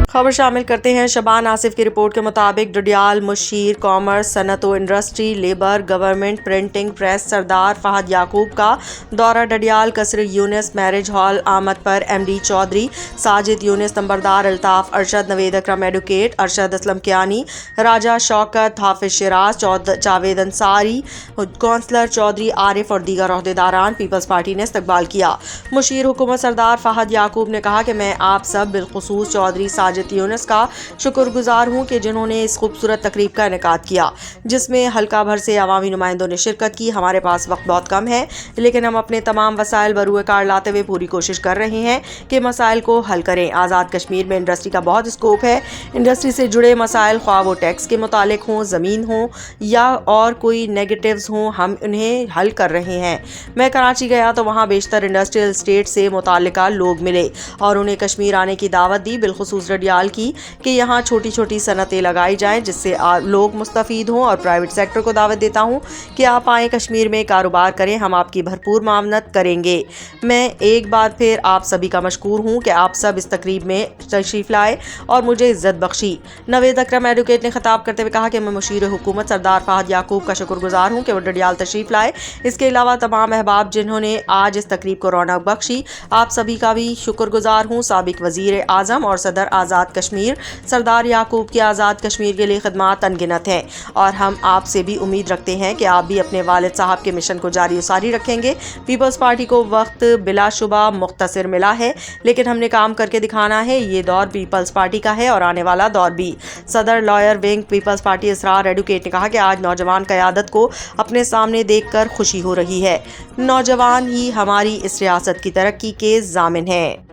خبر شامل کرتے ہیں شبان آصف کی رپورٹ کے مطابق ڈڈیال مشیر کامرس صنعت و industry labour government printing press سردار فہد یعقوب کا دورہ ڈڈیال قصر یونس میرج ہال آمد پر ایم ڈی چودھری ساجد یونس نمبردار الطاف ارشد نوید اکرم ایڈوکیٹ ارشد اسلم کیانی راجہ شوکت حافظ شیراز جاوید انصاری کونسلر چودھری عارف اور دیگر عہدیداران پیپلز پارٹی نے استقبال کیا۔ مشیر حکومت سردار فہد یعقوب نے کہا کہ میں آپ سب بالخصوص چودھری ساجد یونس کا شکر گزار ہوں کہ جنہوں نے اس خوبصورت تقریب کا انعقاد کیا جس میں حلقہ بھر سے عوامی نمائندوں نے شرکت کی۔ ہمارے پاس وقت بہت کم ہے لیکن ہم اپنے تمام وسائل بروئے کار لاتے ہوئے پوری کوشش کر رہے ہیں کہ مسائل کو حل کریں۔ آزاد کشمیر میں انڈسٹری کا بہت اسکوپ ہے۔ انڈسٹری سے جڑے مسائل خواہ وہ ٹیکس کے متعلق ہوں، زمین ہوں یا اور کوئی نیگیٹیوز ہوں، ہم انہیں حل کر رہے ہیں۔ میں کراچی گیا تو وہاں بیشتر انڈسٹریل اسٹیٹ سے متعلقہ لوگ ملے اور انہیں کشمیر آنے کی دعوت دی، بالخصوص ڈڈیال کی کہ یہاں چھوٹی چھوٹی صنعتیں لگائی جائیں جس سے لوگ مستفید ہوں، اور پرائیویٹ سیکٹر کو دعوت دیتا ہوں کہ آپ آئیں کشمیر میں کاروبار کریں، ہم آپ کی بھرپور معاونت کریں گے۔ میں ایک بار پھر آپ سبھی کا مشکور ہوں کہ آپ سب اس تقریب میں تشریف لائے اور مجھے عزت بخشی۔ نوید اکرم ایڈوکیٹ نے خطاب کرتے ہوئے کہا کہ میں مشیر حکومت سردار فہد یعقوب کا شکر گزار ہوں کہ وہ ڈڈیال تشریف لائے۔ اس کے علاوہ تمام احباب جنہوں نے آج اس تقریب کو رونق بخشی، آپ سبھی کا بھی شکر گزار ہوں۔ سابق وزیر اعظم اور صدر آزاد کشمیر سردار یعقوب کی آزاد کشمیر کے لیے خدمات انگنت ہیں اور ہم آپ سے بھی امید رکھتے ہیں کہ آپ بھی اپنے والد صاحب کے مشن کو جاری و ساری رکھیں گے۔ پیپلز پارٹی کو وقت بلا شبہ مختصر ملا ہے لیکن ہم نے کام کر کے دکھانا ہے۔ یہ دور پیپلز پارٹی کا ہے اور آنے والا دور بھی۔ صدر لائر ونگ پیپلز پارٹی اسرار ایڈوکیٹ نے کہا کہ آج نوجوان قیادت کو اپنے سامنے دیکھ کر خوشی ہو رہی ہے۔ نوجوان ہی ہماری اس ریاست کی ترقی کے ضامن ہیں۔